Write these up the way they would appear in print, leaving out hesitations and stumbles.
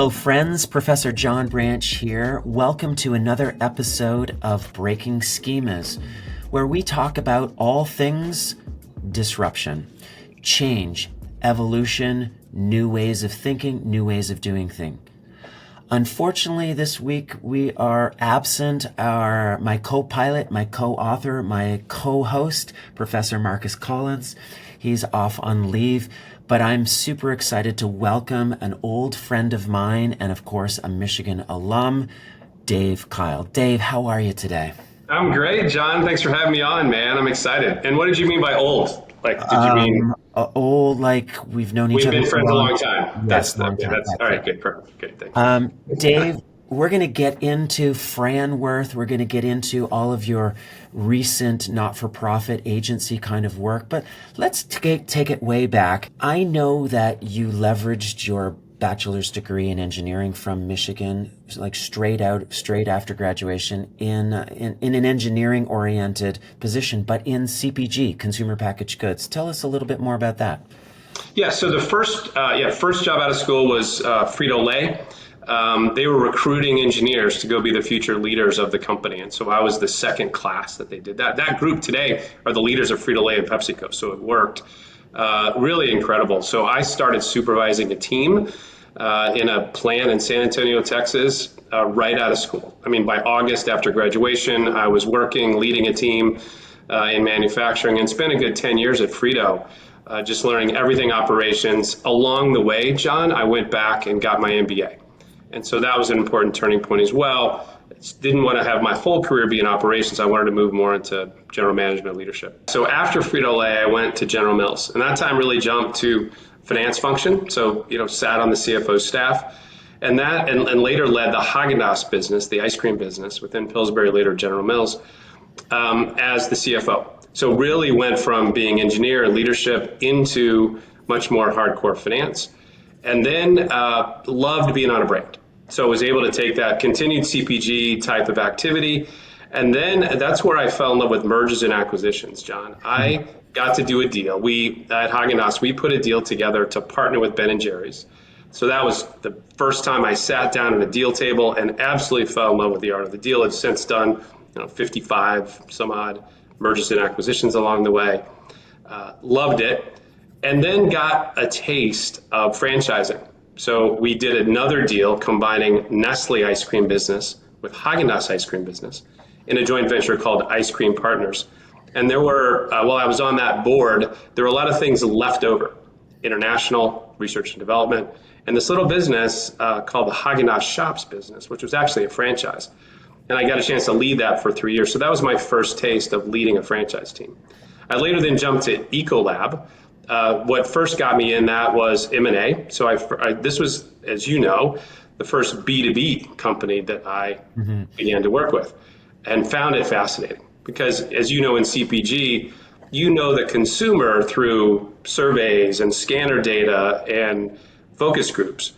Hello, friends. Professor John Branch here. Welcome to another episode of Breaking Schemas, where we talk about all things disruption, change, evolution, new ways of thinking, new ways of doing things. Unfortunately, this week we are absent. My co-pilot, my co-author, my co-host, Professor Marcus Collins. He's off on leave, but I'm super excited to welcome an old friend of mine and, of course, a Michigan alum, Dave Keil. Dave, how are you today? I'm great, John. Thanks for having me on, man. I'm excited. And what did you mean by old? Like, did you mean old, like we've known each we've other been for friends a long time? Yes, That's long time. that's That's all right. it. Good, perfect. Good, thank you. Dave, we're going to get into Franworth. We're going to get into all of your recent not-for-profit agency kind of work, but let's take it way back. I know that you leveraged your bachelor's degree in engineering from Michigan, like straight after graduation in an engineering-oriented position, but in CPG, consumer packaged goods. Tell us a little bit more about that. Yeah. So the first job out of school was Frito-Lay. They were recruiting engineers to go be the future leaders of the company, and so I was the second class that they did that. That group today are the leaders of Frito-Lay and PepsiCo. So it worked. Really incredible. So I started supervising a team in a plant in San Antonio, Texas, right out of school. I mean, by August after graduation, I was working, leading a team in manufacturing, and spent a good 10 years at Frito, just learning everything operations. Along the way, John, I went back and got my MBA. And so that was an important turning point as well. Didn't want to have my whole career be in operations. I wanted to move more into general management leadership. So after Frito-Lay, I went to General Mills, and that time really jumped to finance function. So, sat on the CFO staff, and later led the Haagen-Dazs business, the ice cream business within Pillsbury, later General Mills, as the CFO. So really went from being engineer and leadership into much more hardcore finance, and then loved being on a brand. So I was able to take that continued CPG type of activity. And then that's where I fell in love with mergers and acquisitions, John. I got to do a deal. At Haagen-Dazs, we put a deal together to partner with Ben & Jerry's. So that was the first time I sat down at a deal table and absolutely fell in love with the art of the deal. I've since done 55 some odd mergers and acquisitions along the way. Loved it. And then got a taste of franchising. So we did another deal combining Nestle ice cream business with Haagen-Dazs ice cream business in a joint venture called Ice Cream Partners. And there were, while I was on that board, there were a lot of things left over. International research and development, and this little business called the Haagen-Dazs Shops business, which was actually a franchise. And I got a chance to lead that for 3 years. So that was my first taste of leading a franchise team. I later then jumped to Ecolab. What first got me in that was M&A. So this was, as you know, the first B2B company that I began to work with, and found it fascinating because, as you know, in CPG, the consumer through surveys and scanner data and focus groups.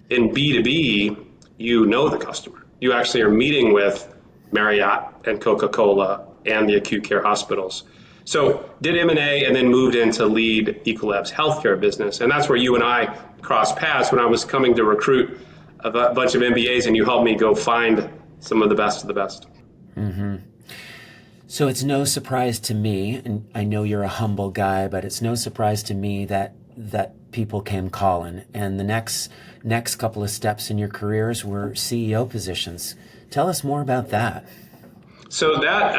In B2B, the customer. You actually are meeting with Marriott and Coca-Cola and the acute care hospitals. So did M&A and then moved in to lead Ecolab's healthcare business. And that's where you and I crossed paths when I was coming to recruit a bunch of MBAs, and you helped me go find some of the best of the best. Mm-hmm. So it's no surprise to me, and I know you're a humble guy, but it's no surprise to me that people came calling. And the next couple of steps in your careers were CEO positions. Tell us more about that. So that,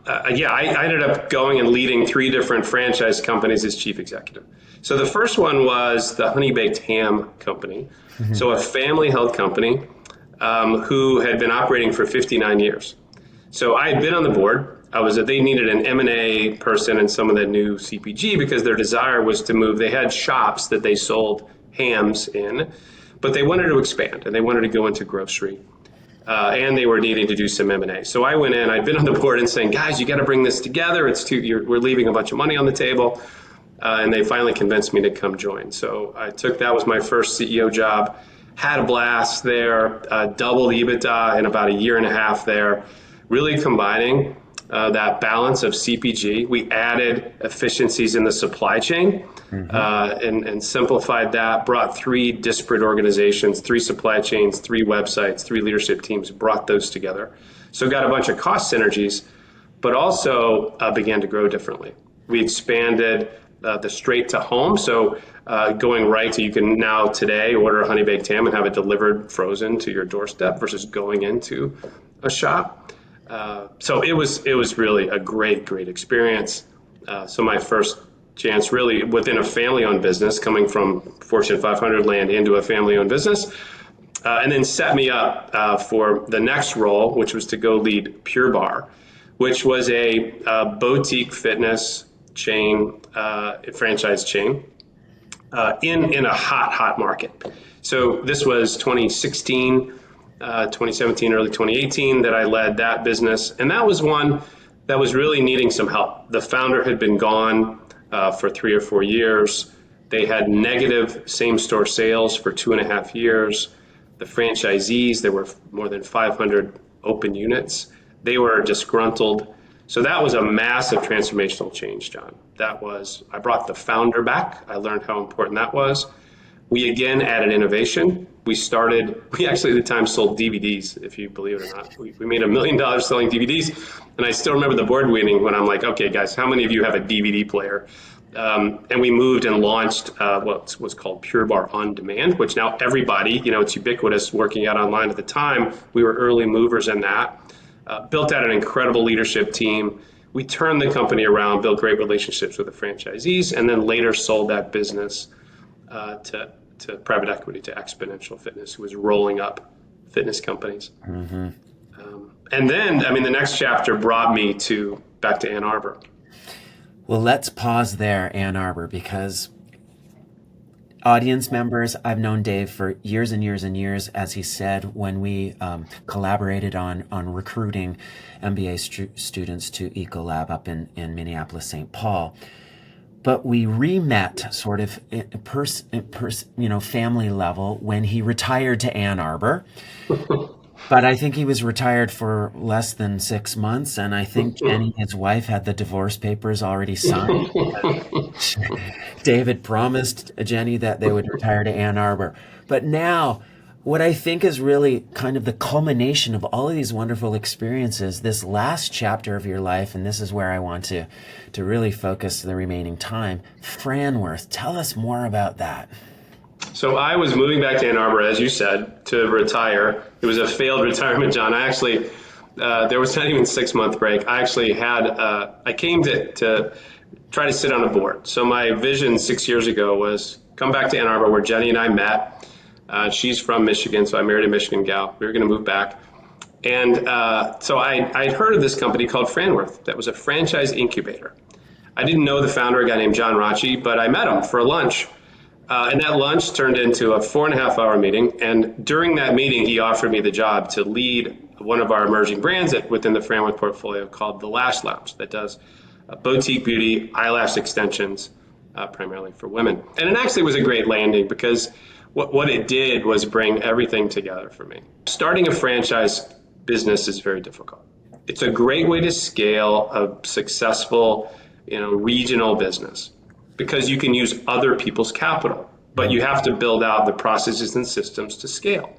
I ended up going and leading 3 different franchise companies as chief executive. So the first one was the HoneyBaked ham company. Mm-hmm. So a family-held company who had been operating for 59 years. So I had been on the board. They needed an M&A person and someone that knew CPG because their desire was to move. They had shops that they sold hams in, but they wanted to expand and they wanted to go into grocery. And they were needing to do some M&A. So I went in, I'd been on the board and saying, guys, you got to bring this together. We're leaving a bunch of money on the table. And they finally convinced me to come join. So that was my first CEO job, had a blast there, doubled EBITDA in about a year and a half there, really combining that balance of CPG. We added efficiencies in the supply chain and simplified that, brought 3 disparate organizations, 3 supply chains, 3 websites, 3 leadership teams, brought those together. So got a bunch of cost synergies, but also began to grow differently. We expanded the straight to home. So going right, so you can now today order a HoneyBaked ham and have it delivered frozen to your doorstep versus going into a shop. So it was really a great experience. So my first chance really within a family-owned business, coming from Fortune 500 land into a family-owned business, and then set me up for the next role, which was to go lead Pure Barre, which was a boutique fitness chain, franchise chain, in a hot market. So this was 2016, 2017, early 2018 that I led that business. And that was one that was really needing some help. The founder had been gone for 3 or 4 years. They had negative same-store sales for 2.5 years. The franchisees, there were more than 500 open units. They were disgruntled. So that was a massive transformational change, John. I brought the founder back. I learned how important that was. We again added innovation. We actually at the time sold DVDs, if you believe it or not. We made $1 million selling DVDs. And I still remember the board meeting when I'm like, okay, guys, how many of you have a DVD player? And we moved and launched what was called Pure Barre On Demand, which now everybody, it's ubiquitous working out online at the time. We were early movers in that. Built out an incredible leadership team. We turned the company around, built great relationships with the franchisees, and then later sold that business to private equity, to Exponential Fitness, who was rolling up fitness companies. Mm-hmm. And then, the next chapter brought me back to Ann Arbor. Well, let's pause there, Ann Arbor, because audience members, I've known Dave for years and years and years, as he said, when we collaborated on recruiting MBA students to Ecolab up in Minneapolis, St. Paul. But we re-met sort of family level when he retired to Ann Arbor. But I think he was retired for less than 6 months, and I think Jenny, his wife, had the divorce papers already signed. David promised Jenny that they would retire to Ann Arbor. But now, what I think is really kind of the culmination of all of these wonderful experiences, this last chapter of your life, and this is where I want to really focus the remaining time, Franworth. Tell us more about that. So I was moving back to Ann Arbor, as you said, to retire. It was a failed retirement, John. I actually, there was not even a 6-month break. I actually I came to try to sit on a board. So my vision 6 years ago was come back to Ann Arbor, where Jenny and I met. She's from Michigan, so I married a Michigan gal. We were going to move back. And so I'd heard of this company called Franworth that was a franchise incubator. I didn't know the founder, a guy named John Rocci, but I met him for a lunch. And that lunch turned into a 4.5-hour meeting. And during that meeting, he offered me the job to lead one of our emerging brands within the Franworth portfolio called The Lash Lounge, that does boutique beauty, eyelash extensions, primarily for women. And it actually was a great landing because what it did was bring everything together for me. Starting a franchise business is very difficult. It's a great way to scale a successful, regional business, because you can use other people's capital, but you have to build out the processes and systems to scale.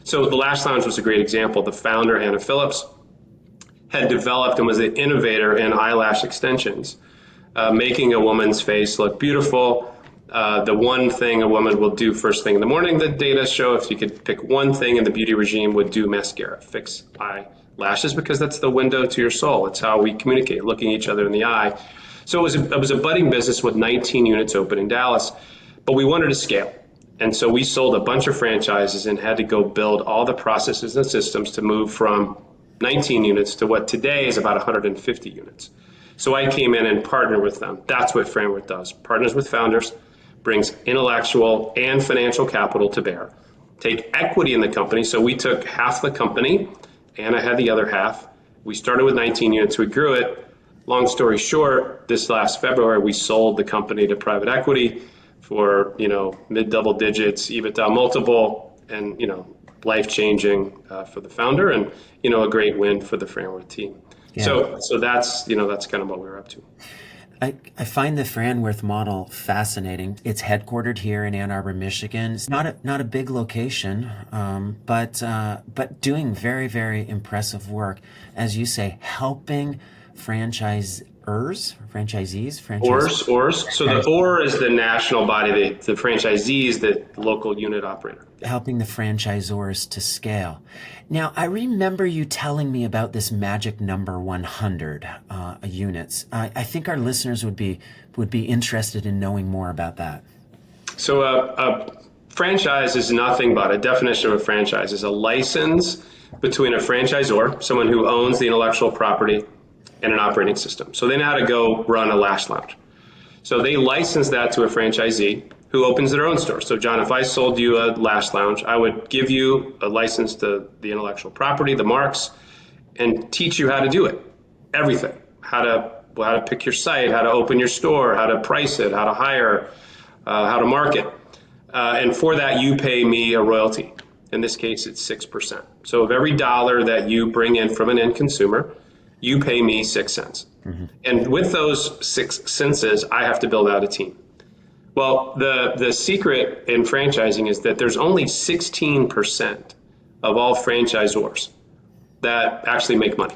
So the Lash Lounge was a great example. The founder, Anna Phillips, had developed and was the innovator in eyelash extensions, making a woman's face look beautiful. The one thing a woman will do first thing in the morning, the data show, if you could pick one thing in the beauty regime, would do mascara, fix eyelashes, because that's the window to your soul. It's how we communicate, looking each other in the eye. So it was a budding business with 19 units open in Dallas, but we wanted to scale. And so we sold a bunch of franchises and had to go build all the processes and systems to move from 19 units to what today is about 150 units. So I came in and partnered with them. That's what Franworth does. Partners with founders, brings intellectual and financial capital to bear, take equity in the company. So we took half the company, and I had the other half. We started with 19 units. We grew it. Long story short, this last February, we sold the company to private equity for, mid-double digits, EBITDA multiple, and, life-changing for the founder, and, a great win for the Franworth team. Yeah. So that's kind of what we're up to. I find the Franworth model fascinating. It's headquartered here in Ann Arbor, Michigan. It's not a big location, but doing very, very impressive work, as you say, helping franchisees. ORS. So the OR is the national body. The franchisee is the local unit operator. Helping the franchisors to scale. Now, I remember you telling me about this magic number 100 units. I think our listeners would be interested in knowing more about that. So a franchise is nothing but a definition of a franchise is a license between a franchisor, someone who owns the intellectual property, and an operating system. So they know how to go run a lash lounge. So they license that to a franchisee who opens their own store. So John, if I sold you a lash lounge, I would give you a license to the intellectual property, the marks, and teach you how to do it. Everything. How to pick your site, how to open your store, how to price it, how to hire, how to market. And for that, you pay me a royalty. In this case, it's 6%. So of every dollar that you bring in from an end consumer, you pay me 6 cents. Mm-hmm. And with those 6 cents, I have to build out a team. Well, the secret in franchising is that there's only 16% of all franchisors that actually make money.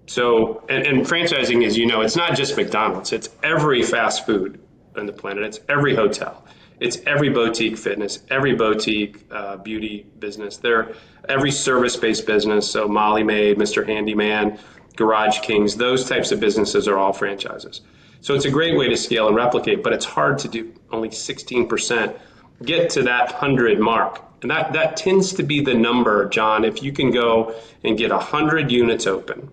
So, and franchising, as you know, it's not just McDonald's, it's every fast food on the planet, it's every hotel, it's every boutique fitness, every boutique beauty business, every service-based business, so Molly Maid, Mr. Handyman, Garage Kings, those types of businesses are all franchises. So it's a great way to scale and replicate, but it's hard to do. Only 16% get to that 100 mark. And that tends to be the number, John. If you can go and get 100 units open,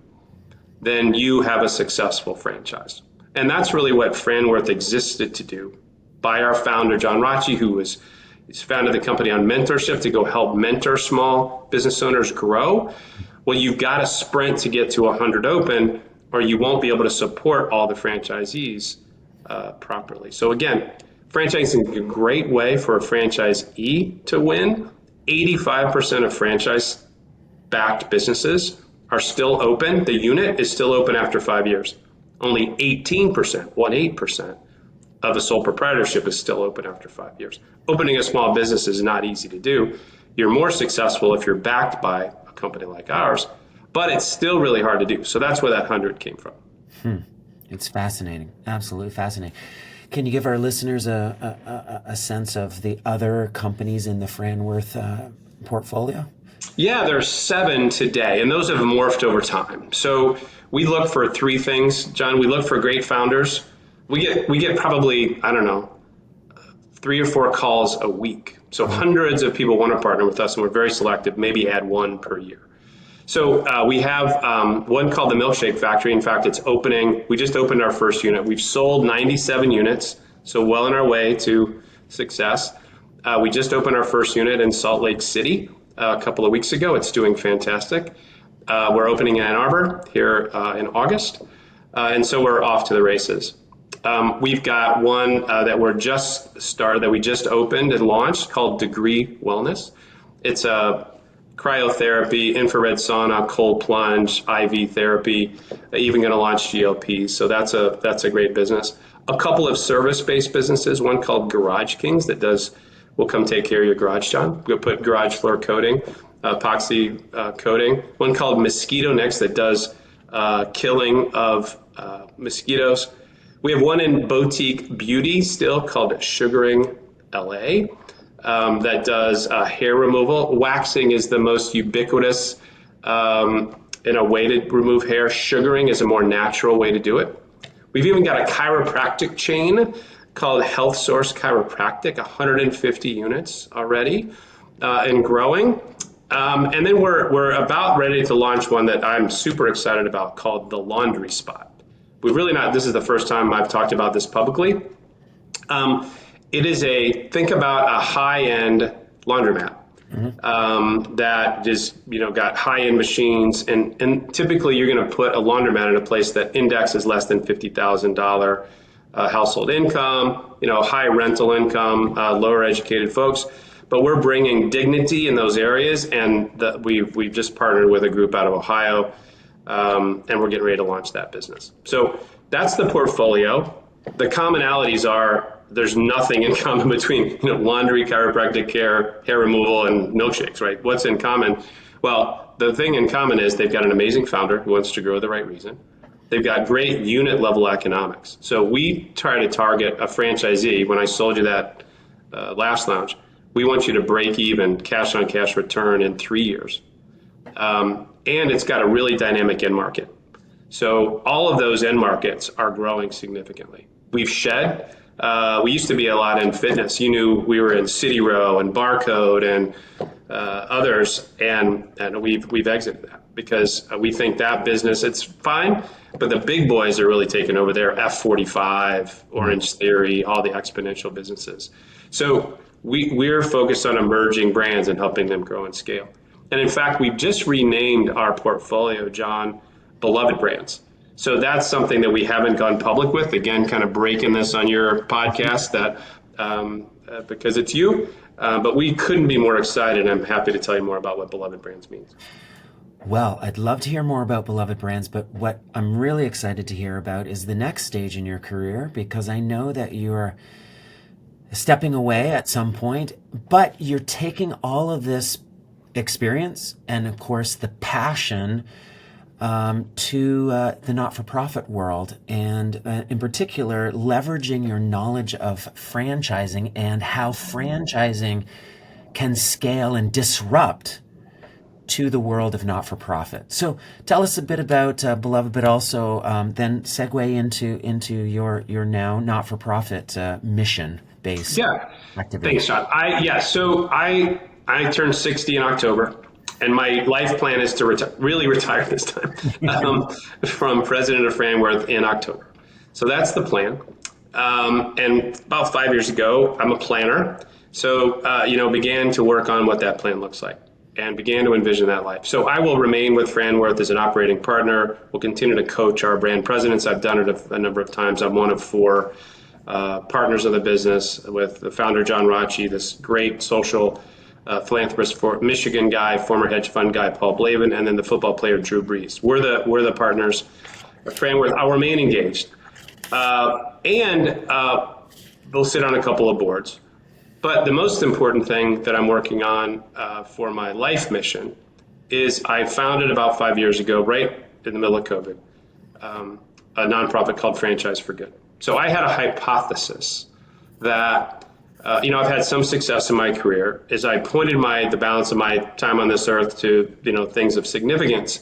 then you have a successful franchise. And that's really what Franworth existed to do by our founder, John Rachi, who's founded the company on mentorship to go help mentor small business owners grow. Well, you've got to sprint to get to 100 open, or you won't be able to support all the franchisees properly. So again, franchising is a great way for a franchisee to win. 85% of franchise-backed businesses are still open. The unit is still open after 5 years. Only 18% of a sole proprietorship is still open after 5 years. Opening a small business is not easy to do. You're more successful if you're backed by a company like ours, but it's still really hard to do. So that's where that 100 came from. It's fascinating. Absolutely fascinating. Can you give our listeners a sense of the other companies in the Franworth portfolio? Yeah, there's 7 today, and those have morphed over time. So we look for 3 things, John. We look for great founders. We get probably, 3 or 4 calls a week. So hundreds of people want to partner with us, and we're very selective, maybe add 1 per year. So we have one called the Milkshake Factory. In fact, it's opening. We just opened our first unit. We've sold 97 units, so well on our way to success. We just opened our first unit in Salt Lake City a couple of weeks ago. It's doing fantastic. We're opening in Ann Arbor here in August, and so we're off to the races. We've got one that we just opened and launched called Degree Wellness. It's a cryotherapy, infrared sauna, cold plunge, IV therapy, even going to launch GLPs. So that's a great business. A couple of service-based businesses, one called Garage Kings that will come take care of your garage, John. We'll put garage floor coating, epoxy coating. One called Mosquito Next that does killing of mosquitoes. We have one in boutique beauty still called Sugaring LA. That does hair removal. Waxing is the most ubiquitous in a way to remove hair. Sugaring is a more natural way to do it. We've even got a chiropractic chain called Health Source Chiropractic, 150 units already and growing. And then we're about ready to launch one that I'm super excited about called The Laundry Spot. This is the first time I've talked about this publicly. It is think about a high-end laundromat that just, got high-end machines. And typically you're going to put a laundromat in a place that indexes less than $50,000 household income, high rental income, lower educated folks. But we're bringing dignity in those areas. And we've just partnered with a group out of Ohio and we're getting ready to launch that business. So that's the portfolio. The commonalities are there's nothing in common between laundry, chiropractic care, hair removal, and milkshakes, right? What's in common? Well, the thing in common is they've got an amazing founder who wants to grow the right reason. They've got great unit level economics. So we try to target a franchisee. When I sold you that last lounge, we want you to break even cash on cash return in 3 years. And it's got a really dynamic end market. So all of those end markets are growing significantly. We've shed. We used to be a lot in fitness. You knew we were in City Row and Barcode and others, and we've exited that because we think that business, it's fine, but the big boys are really taking over there. F45, Orange Theory, all the exponential businesses. So we're focused on emerging brands and helping them grow and scale. And in fact, we've just renamed our portfolio, John, Beloved Brands. So that's something that we haven't gone public with. Again, kind of breaking this on your podcast that because it's you, but we couldn't be more excited. I'm happy to tell you more about what Beloved Brands means. Well, I'd love to hear more about Beloved Brands, but what I'm really excited to hear about is the next stage in your career, because I know that you're stepping away at some point, but you're taking all of this experience and, of course, the passion to the not-for-profit world, and in particular, leveraging your knowledge of franchising and how franchising can scale and disrupt to the world of not-for-profit. So tell us a bit about Beloved, but also then segue into your now not-for-profit mission-based activity. Thanks, John. So I turned 60 in October. And my life plan is to really retire this time from president of Franworth in October. So that's the plan. And about 5 years ago, I'm a planner. So, began to work on what that plan looks like and began to envision that life. So I will remain with Franworth as an operating partner. We'll continue to coach our brand presidents. I've done it a number of times. I'm one of 4 partners of the business with the founder, John Rachi, this great social philanthropist, for Michigan guy, former hedge fund guy, Paul Blavin, and then the football player, Drew Brees. We're the partners of Franworth. I'll remain engaged. And we'll sit on a couple of boards. But the most important thing that I'm working on for my life mission is I founded about 5 years ago, right in the middle of COVID, a nonprofit called Franchise for Good. So I had a hypothesis that I've had some success in my career as I pointed the balance of my time on this earth to, things of significance.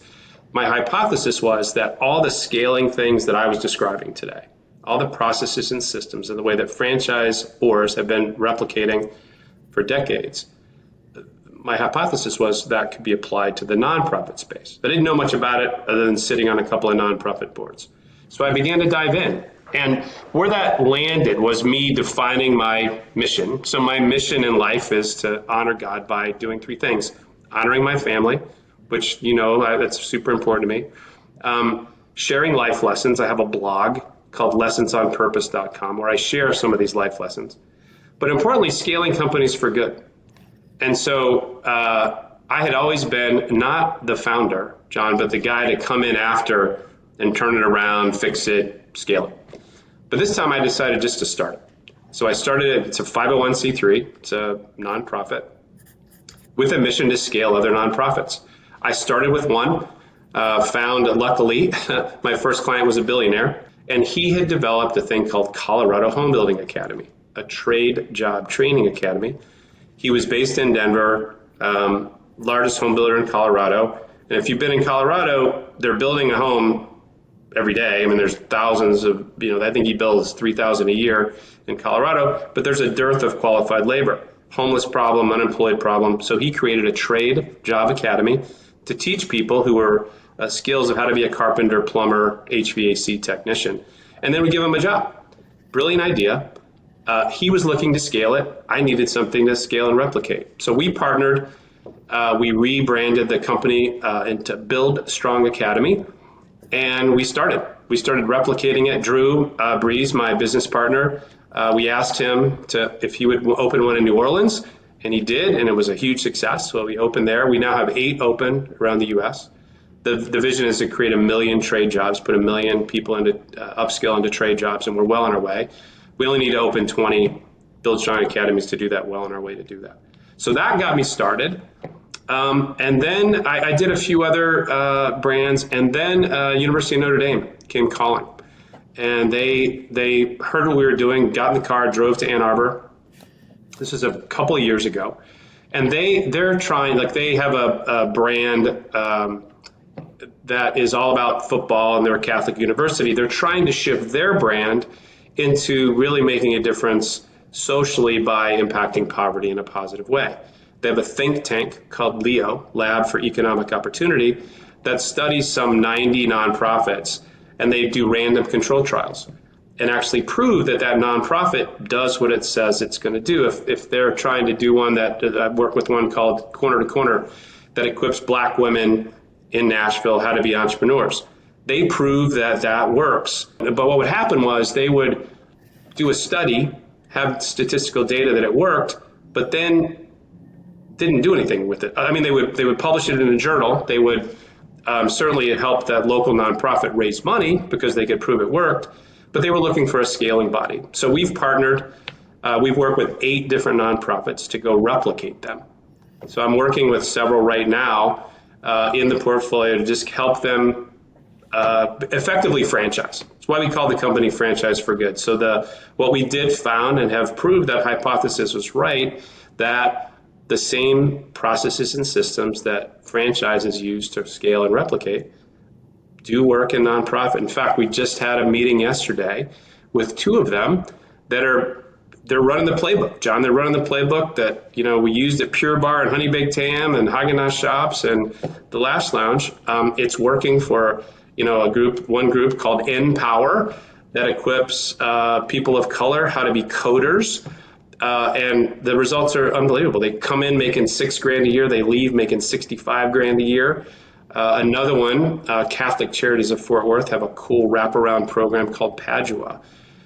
My hypothesis was that all the scaling things that I was describing today, all the processes and systems and the way that franchisors have been replicating for decades, my hypothesis was that could be applied to the nonprofit space. I didn't know much about it other than sitting on a couple of nonprofit boards. So I began to dive in. And where that landed was me defining my mission. So my mission in life is to honor God by doing 3 things. Honoring my family, which, that's super important to me. Sharing life lessons. I have a blog called lessonsonpurpose.com where I share some of these life lessons. But importantly, scaling companies for good. And so I had always been not the founder, John, but the guy to come in after and turn it around, fix it, scale it. But this time I decided just to start. So I started it. It's a 501c3. It's a nonprofit with a mission to scale other nonprofits. I started with one, found, luckily, my first client was a billionaire, and he had developed a thing called Colorado Home Building Academy, a trade job training academy. He was based in Denver, largest home builder in Colorado. And if you've been in Colorado, they're building a home every day. I mean, there's thousands of, I think he builds 3,000 a year in Colorado, but there's a dearth of qualified labor, homeless problem, unemployed problem. So he created a trade job academy to teach people who were skills of how to be a carpenter, plumber, HVAC technician. And then we give them a job. Brilliant idea. He was looking to scale it. I needed something to scale and replicate. So we partnered. We rebranded the company into Build Strong Academy. And we started replicating it. Drew Brees, my business partner, we asked him if he would open one in New Orleans, and he did, and it was a huge success. So we opened there. We now have 8 open around the U.S. The vision is to create 1 million trade jobs, put 1 million people into upskill into trade jobs, and we're well on our way. We only need to open 20 Build Strong academies to do that, well on our way to do that. So that got me started. And then I did a few other brands, and then University of Notre Dame came calling. And they heard what we were doing, got in the car, drove to Ann Arbor. This was a couple of years ago. And they're trying, like they have a brand that is all about football, and they're a Catholic university. They're trying to shift their brand into really making a difference socially by impacting poverty in a positive way. They have a think tank called LEO, Lab for Economic Opportunity, that studies some 90 nonprofits, and they do random control trials and actually prove that that nonprofit does what it says it's going to do. If they're trying to do one that I work with one called Corner to Corner that equips Black women in Nashville how to be entrepreneurs, they prove that that works. But what would happen was they would do a study, have statistical data that it worked, but then didn't do anything with it. I mean, they would publish it in a journal. They would certainly help that local nonprofit raise money because they could prove it worked, but they were looking for a scaling body. So we've partnered, we've worked with 8 different nonprofits to go replicate them. So I'm working with several right now in the portfolio to just help them effectively franchise. That's why we call the company Franchise for Good. So what we did found and have proved that hypothesis was right, that the same processes and systems that franchises use to scale and replicate do work in nonprofit. In fact, we just had a meeting yesterday with 2 of them that they're running the playbook. John, they're running the playbook that, we used at Pure Barre and HoneyBaked Ham and Haagen-Dazs Shops and the Lash Lounge. It's working for, one group called Empower that equips people of color how to be coders. And the results are unbelievable. They come in making $6,000 a year. They leave making $65,000 a year. Another one, Catholic Charities of Fort Worth have a cool wraparound program called Padua.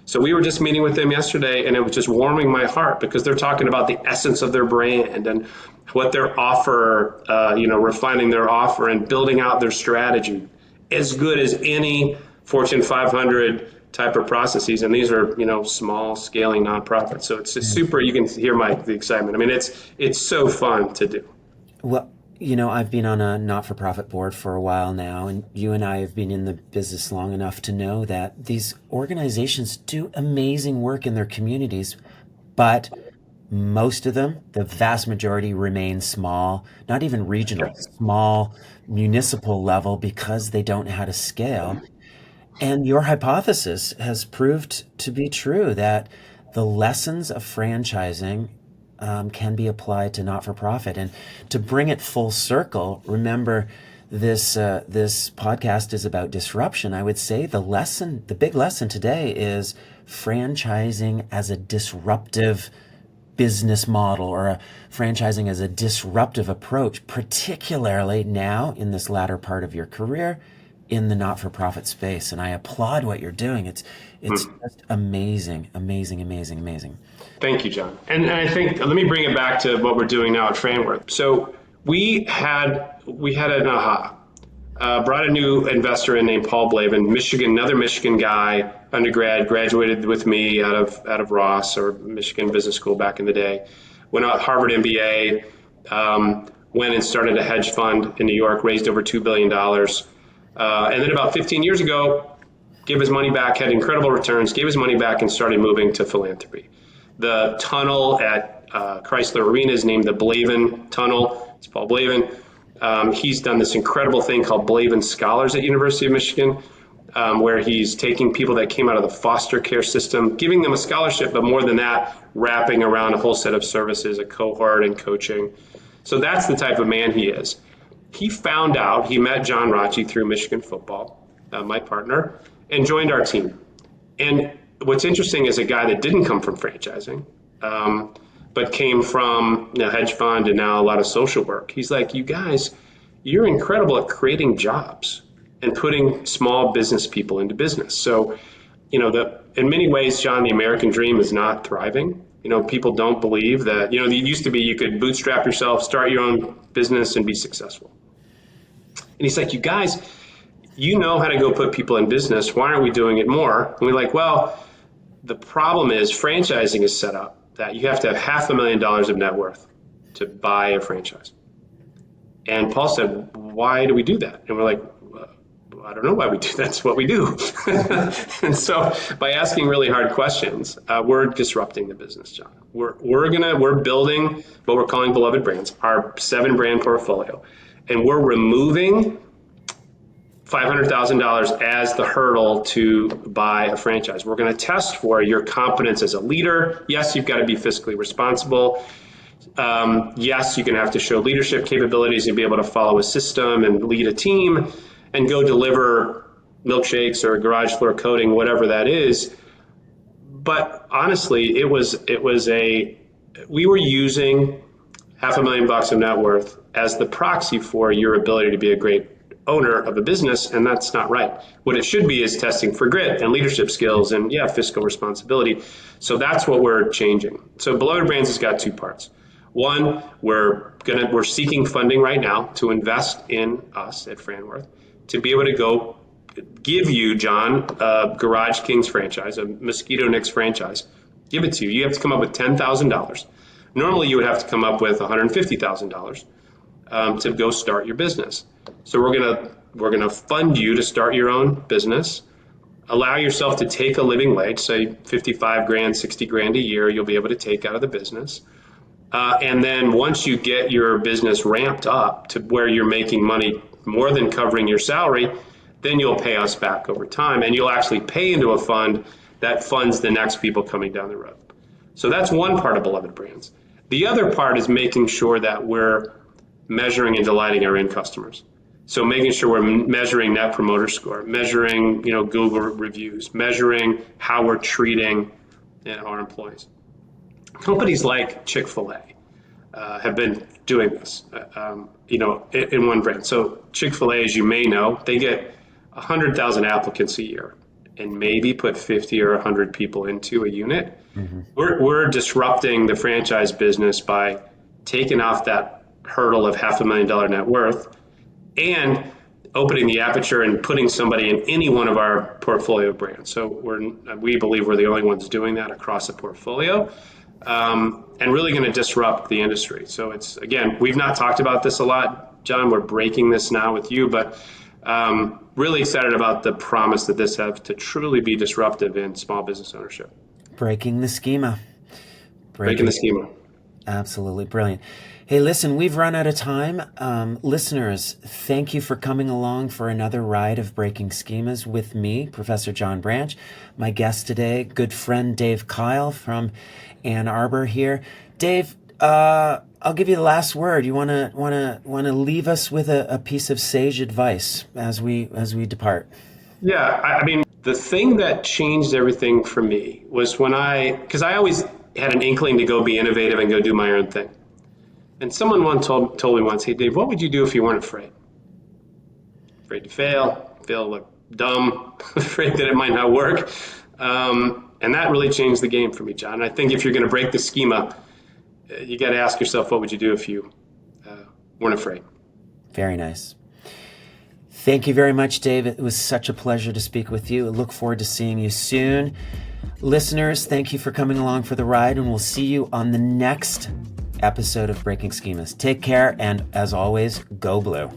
So we were just meeting with them yesterday, and it was just warming my heart because they're talking about the essence of their brand and what their offer, refining their offer and building out their strategy as good as any Fortune 500 type of processes. And these are, small scaling nonprofits. So it's just super, you can hear the excitement. I mean, it's so fun to do. Well, I've been on a not-for-profit board for a while now, and you and I have been in the business long enough to know that these organizations do amazing work in their communities, but most of them, the vast majority, remain small, not even regional, small municipal level because they don't know how to scale. And your hypothesis has proved to be true, that the lessons of franchising can be applied to not-for-profit. And to bring it full circle, remember this podcast is about disruption. I would say the big lesson today is franchising as a disruptive business model, or franchising as a disruptive approach, particularly now in this latter part of your career in the not-for-profit space. And I applaud what you're doing. It's just amazing. Thank you, John. And I think, let me bring it back to what we're doing now at Franworth. So we had an aha. Brought a new investor in named Paul Blavin, another Michigan guy, undergrad, graduated with me out of Ross or Michigan Business School back in the day. Went out Harvard MBA, went and started a hedge fund in New York, raised over $2 billion. And then about 15 years ago, gave his money back, had incredible returns, gave his money back and started moving to philanthropy. The tunnel at Chrysler Arena is named the Blavin Tunnel. It's Paul Blavin. He's done this incredible thing called Blavin Scholars at University of Michigan, where he's taking people that came out of the foster care system, giving them a scholarship, but more than that, wrapping around a whole set of services, a cohort and coaching. So that's the type of man he is. He met John Rocci through Michigan football, my partner, and joined our team. And what's interesting is a guy that didn't come from franchising, but came from hedge fund and now a lot of social work. He's like, you guys, you're incredible at creating jobs and putting small business people into business. So, in many ways, John, the American dream is not thriving. People don't believe that, it used to be you could bootstrap yourself, start your own business and be successful. And he's like, you guys, you know how to go put people in business. Why aren't we doing it more? And we're like, well, the problem is franchising is set up that you have to have $500,000 of net worth to buy a franchise. And Paul said, why do we do that? And we're like, I don't know why we do that. That's what we do. And so by asking really hard questions, we're disrupting the business, John. We're building what we're calling beloved brands, our 7-brand portfolio. And we're removing $500,000 as the hurdle to buy a franchise. We're going to test for your competence as a leader. Yes, you've got to be fiscally responsible. Yes, you're going to have to show leadership capabilities and be able to follow a system and lead a team and go deliver milkshakes or garage floor coating, whatever that is. But honestly, we were using $500,000 of net worth as the proxy for your ability to be a great owner of a business, and that's not right. What it should be is testing for grit and leadership skills and fiscal responsibility. So that's what we're changing. So Beloved Brands has got 2 parts. One, we're seeking funding right now to invest in us at Franworth to be able to go give you, John, a Garage Kings franchise, a Mosquito Nicks franchise, give it to you. You have to come up with $10,000. Normally, you would have to come up with $150,000 to go start your business. So we're gonna fund you to start your own business. Allow yourself to take a living wage, say 55 grand, 60 grand a year. You'll be able to take out of the business. And then once you get your business ramped up to where you're making money more than covering your salary, then you'll pay us back over time, and you'll actually pay into a fund that funds the next people coming down the road. So that's one part of Beloved Brands. The other part is making sure that we're measuring and delighting our end customers. So making sure we're measuring Net Promoter Score, measuring Google reviews, measuring how we're treating our employees. Companies like Chick-fil-A have been doing this, in one brand. So Chick-fil-A, as you may know, they get 100,000 applicants a year and maybe put 50 or 100 people into a unit. Mm-hmm. We're disrupting the franchise business by taking off that hurdle of $500,000 net worth and opening the aperture and putting somebody in any one of our portfolio brands. So we believe we're the only ones doing that across the portfolio. And really going to disrupt the industry. So we've not talked about this a lot, John. We're breaking this now with you, but really excited about the promise that this has to truly be disruptive in small business ownership. Breaking the schema. Breaking the schema. Absolutely brilliant. Hey, listen, we've run out of time. Listeners, thank you for coming along for another ride of Breaking Schemas with me, Professor John Branch. My guest today, good friend Dave Keil from Ann Arbor here. Dave, I'll give you the last word. You want to leave us with a piece of sage advice as we depart? Yeah, I mean, the thing that changed everything for me was because I always had an inkling to go be innovative and go do my own thing. And someone told me once, hey, Dave, what would you do if you weren't afraid? Afraid to fail look dumb, afraid that it might not work. And that really changed the game for me, John. And I think if you're going to break the schema, you got to ask yourself, what would you do if you weren't afraid? Very nice. Thank you very much, Dave. It was such a pleasure to speak with you. I look forward to seeing you soon. Listeners, thank you for coming along for the ride, and we'll see you on the next episode of Breaking Schemas. Take care, and as always, go blue.